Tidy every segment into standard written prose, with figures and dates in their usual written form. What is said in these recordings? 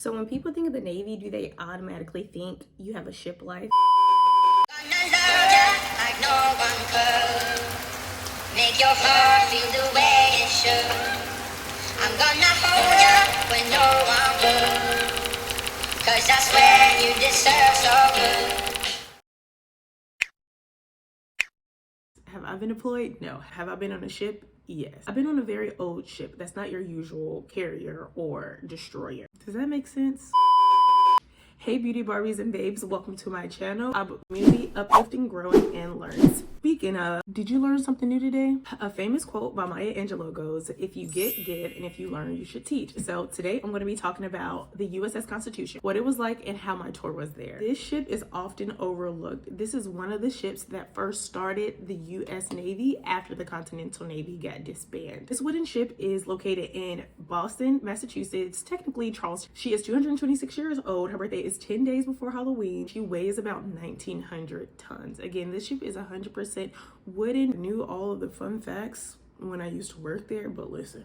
So when people think of the Navy, do they automatically think you have a ship life? Make your heart feel the way it should. I'm gonna hold you when no one will. 'Cause I swear you deserve so good. Have I been deployed? No. Have I been on a ship? Yes. I've been on a very old ship that's not your usual carrier or destroyer. Does that make sense? Hey beauty Barbies and babes, welcome to my channel. I'm community uplifting, growing, and learning. Speaking of, did you learn something new today? A famous quote by Maya Angelou goes, if you get, give, and if you learn, you should teach. So today I'm going to be talking about the USS Constitution, what it was like, and how my tour was there. This ship is often overlooked. This is one of the ships that first started the US Navy after the Continental Navy got disbanded. This wooden ship is located in Boston, Massachusetts, technically Charleston. She is 226 years old. Her birthday is 10 days before Halloween. She weighs about 1,900 tons. Again, this ship is 100% wooden. I knew all of the fun facts when I used to work there, but listen,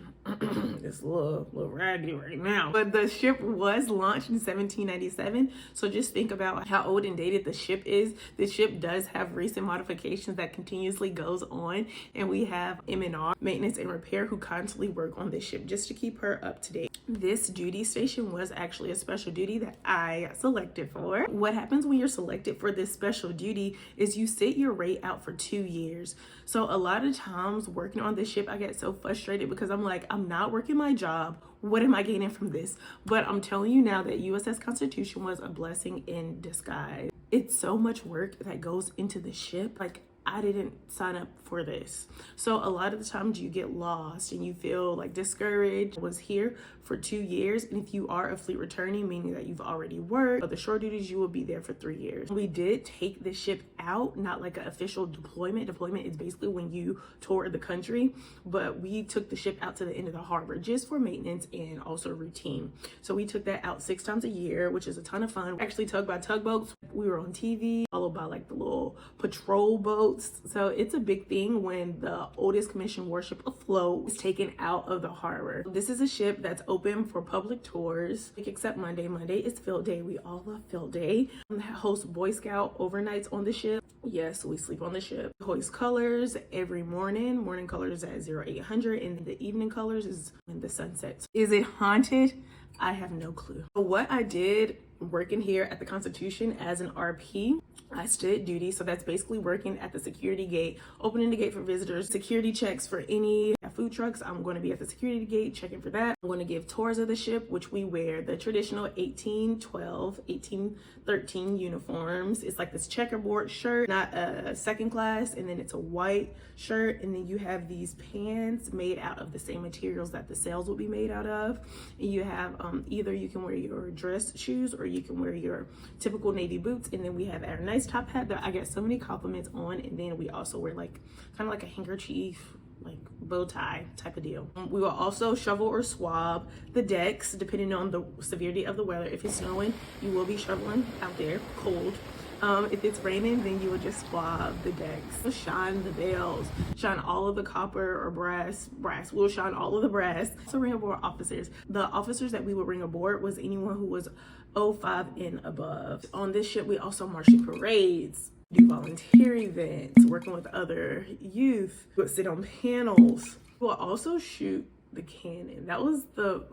it's a little raggedy right now. But the ship was launched in 1797, so just think about how old and dated the ship is. The ship does have recent modifications that continuously goes on, and we have M&R, maintenance and repair, who constantly work on this ship just to keep her up to date. This duty station was actually a special duty that I selected for. What happens when you're selected for this special duty is you sit your rate out for 2 years. So a lot of times working on this ship, I get so frustrated because I'm like, I'm not working my job. What am I gaining from this? But I'm telling you now that USS Constitution was a blessing in disguise. It's so much work that goes into the ship. Like, I didn't sign up for this. So a lot of the times you get lost and you feel like discouraged. I was here for 2 years, and if you are a fleet returning, meaning that you've already worked, but the shore duties, you will be there for 3 years. We did take the ship out, not like an official deployment. Deployment is basically when you tour the country, but we took the ship out to the end of the harbor just for maintenance and also routine. So we took that out 6 times a year, which is a ton of fun. Actually tugged by tugboats. We were on TV, followed by like the little patrol boats. So it's a big thing when the oldest commissioned warship afloat is taken out of the harbor. This is a ship that's open for public tours, except Monday. Monday is field day. We all love field day. We host Boy Scout overnights on the ship. Yes, we sleep on the ship. Hoist colors every morning. Morning colors at 0800, and the evening colors is when the sun sets. Is it haunted? I have no clue. What I did working here at the Constitution as an RP, I stood duty. So that's basically working at the security gate, opening the gate for visitors, security checks for any food trucks. I'm going to be at the security gate checking for that. I'm going to give tours of the ship, which we wear the traditional 1812, 1813 uniforms. It's like this checkerboard shirt, not a second class, and then it's a white shirt, and then you have these pants made out of the same materials that the sails will be made out of. And you have either you can wear your dress shoes or you can wear your typical Navy boots, and then we have our nice top hat that I get so many compliments on, and then we also wear like kind of like a handkerchief, like bow tie type of deal. We will also shovel or swab the decks depending on the severity of the weather. If it's snowing, you will be shoveling out there cold. If it's raining, then you will just swab the decks. Shine the bells, shine all of the copper or brass. We'll shine all of the brass. So ring aboard officers. The officers that we would bring aboard was anyone who was 05 and above. On this ship, we also march in parades, do volunteer events, working with other youth. We would sit on panels. We'll also shoot the cannon. That was the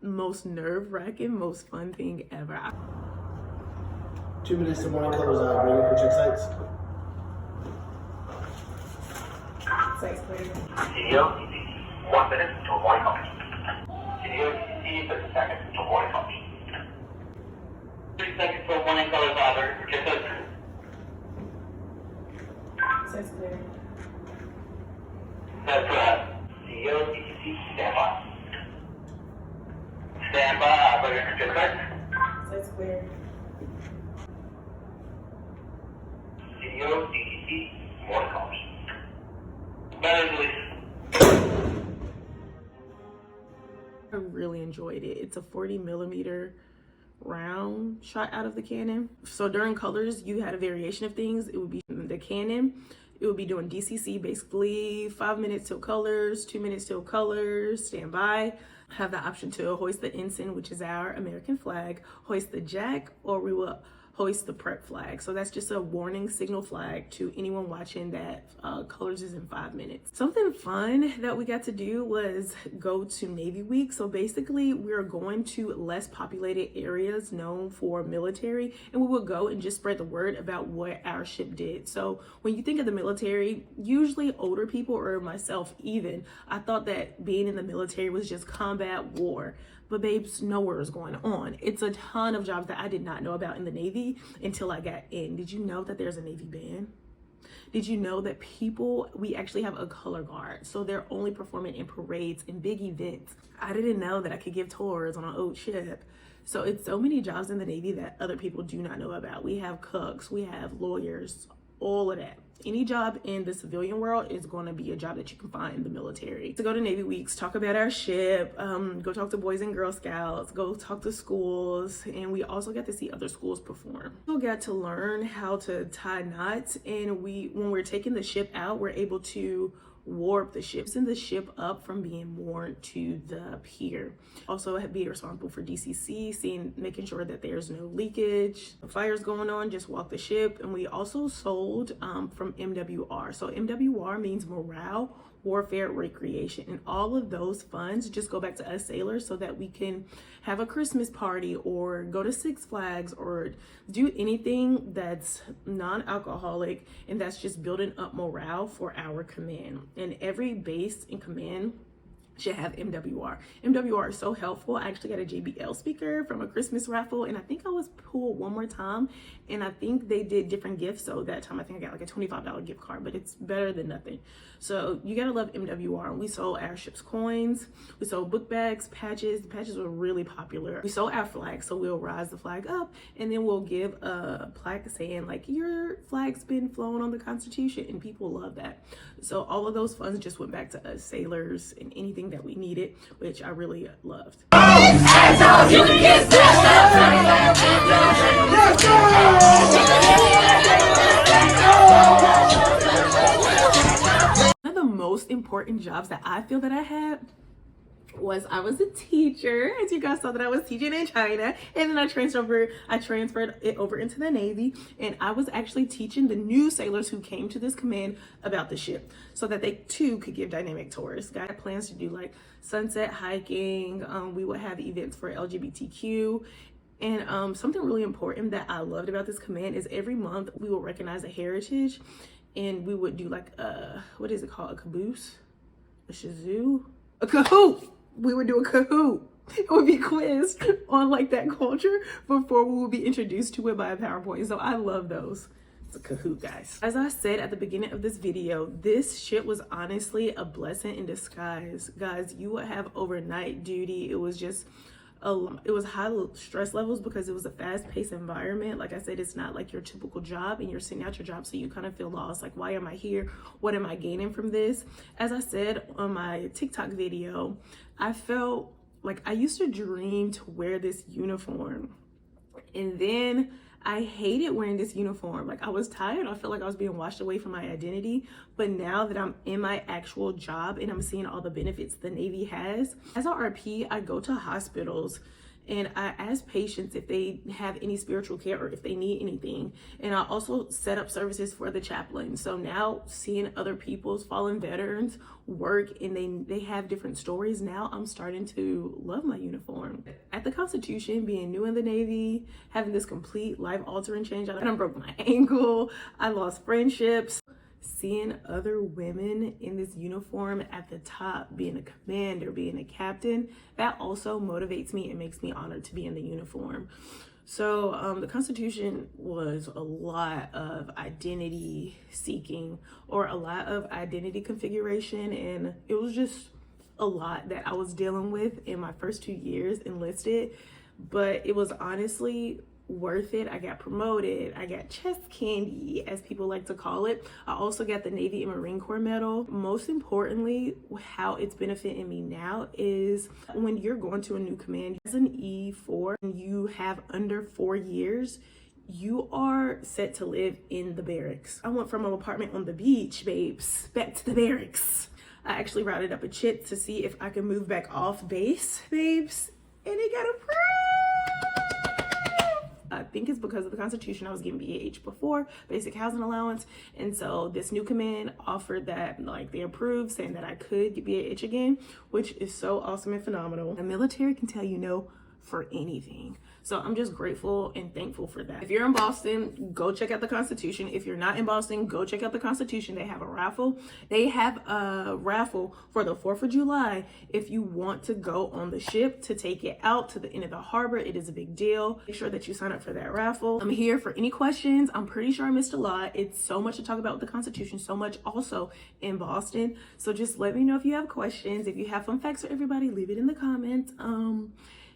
most nerve-wracking, most fun thing ever. 2 minutes to morning colors out. Ready for check sites? Sites clear. CEO, 1 minute to morning colors. CEO, 30 seconds to morning colors. 30 seconds for morning colors out. Ready for check sites? Sites clear. That's CEO, DTC, stand by. Stand by, ready for check sites? Sites clear. CEO, DTC, morning colors. Battery release. I really enjoyed it. It's a 40mm round shot out of the cannon. So during colors, you had a variation of things. It would be the cannon. It would be doing DCC, basically 5 minutes till colors, 2 minutes till colors, stand by. have the option to hoist the ensign, which is our American flag, hoist the jack, or we will hoist the prep flag. So that's just a warning signal flag to anyone watching that colors is in 5 minutes. Something fun that we got to do was go to Navy Week. So basically we're going to less populated areas known for military, and we will go and just spread the word about what our ship did. So when you think of the military, usually older people, or myself even, I thought that being in the military was just combat war. But babes, nowhere is going on. It's a ton of jobs that I did not know about in the Navy until I got in. Did you know that there's a Navy band? Did you know that we actually have a color guard? So they're only performing in parades and big events. I didn't know that I could give tours on an old ship. So it's so many jobs in the Navy that other people do not know about. We have cooks, we have lawyers, all of that. Any job in the civilian world is going to be a job that you can find in the military. To go to Navy Weeks, talk about our ship, go talk to Boys and Girl Scouts, go talk to schools, and we also got to see other schools perform. We got to learn how to tie knots, and when we're taking the ship out, we're able to warp the ship, send the ship up from being moored to the pier. Also be responsible for DCC, making sure that there's no leakage, fires going on, just walk the ship. And we also sold from MWR. So MWR means morale, warfare, recreation, and all of those funds just go back to us sailors so that we can have a Christmas party or go to Six Flags or do anything that's non-alcoholic, and that's just building up morale for our command. And every base in command should have MWR. MWR is so helpful. I actually got a JBL speaker from a Christmas raffle, and I think I was pulled one more time, and I think they did different gifts. So that time I think I got like a $25 gift card, but it's better than nothing. So you gotta love MWR. We sold our ship's coins, we sold book bags, patches. The patches were really popular. We sold our flag, so we'll rise the flag up, and then we'll give a plaque saying like, your flag's been flown on the Constitution, and people love that. So all of those funds just went back to us sailors and anything that we needed, which I really loved. One of the most important jobs that I feel that I had was I was a teacher. As you guys saw that I was teaching in China, and then I transferred it over into the Navy, and I was actually teaching the new sailors who came to this command about the ship so that they too could give dynamic tours. Got plans to do like sunset hiking. We would have events for LGBTQ. And something really important that I loved about this command is every month we will recognize a heritage, and we would do like what is it called? A caboose? A shazoo? A Kahoot! We would do a Kahoot. It would be quizzed on like that culture before we would be introduced to it by a PowerPoint. So I love those. It's a Kahoot, guys. As I said at the beginning of this video, this shit was honestly a blessing in disguise. Guys, you would have overnight duty. It was just it was high stress levels because it was a fast-paced environment. Like I said, it's not like your typical job, and you're sitting out your job, so you kind of feel lost. Like, why am I here? What am I gaining from this? As I said on my TikTok video, I felt like I used to dream to wear this uniform, and then I hated wearing this uniform. Like, I was tired. I felt like I was being washed away from my identity. But now that I'm in my actual job and I'm seeing all the benefits the Navy has, as an RP, I go to hospitals and I ask patients if they have any spiritual care or if they need anything. And I also set up services for the chaplain. So now seeing other people's fallen veterans work and they have different stories, now I'm starting to love my uniform. At the Constitution, being new in the Navy, having this complete life-altering change, I broke my ankle, I lost friendships. Seeing other women in this uniform at the top, being a commander, being a captain, that also motivates me and makes me honored to be in the uniform. So the Constitution was a lot of identity seeking, or a lot of identity configuration, and it was just a lot that I was dealing with in my first 2 years enlisted, but it was honestly worth it. I got promoted. I got chest candy, as people like to call it. I also got the Navy and Marine Corps medal. Most importantly, how it's benefiting me now is when you're going to a new command as an E4 and you have under 4 years, you are set to live in the barracks. I went from an apartment on the beach, babes, back to the barracks. I actually routed up a chit to see if I could move back off base, babes, and it got approved. I think it's because of the Constitution. I was getting BAH before, basic housing allowance, and so this new command offered that, like, they approved, saying that I could get BAH again, which is so awesome and phenomenal. The military can tell you no for anything. So I'm just grateful and thankful for that. If you're in Boston, go check out the Constitution. If you're not in Boston, go check out the Constitution. They have a raffle. They have a raffle for the 4th of July. If you want to go on the ship to take it out to the end of the harbor, it is a big deal. Make sure that you sign up for that raffle. I'm here for any questions. I'm pretty sure I missed a lot. It's so much to talk about with the Constitution, so much also in Boston. So just let me know if you have questions. If you have fun facts for everybody, leave it in the comments.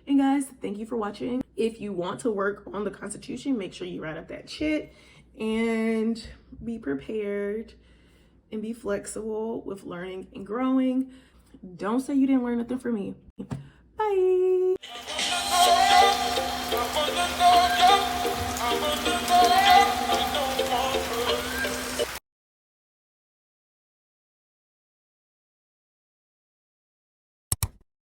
And guys, thank you for watching. If you want to work on the Constitution, make sure you write up that chit and be prepared and be flexible with learning and growing. Don't say you didn't learn nothing from me. Bye.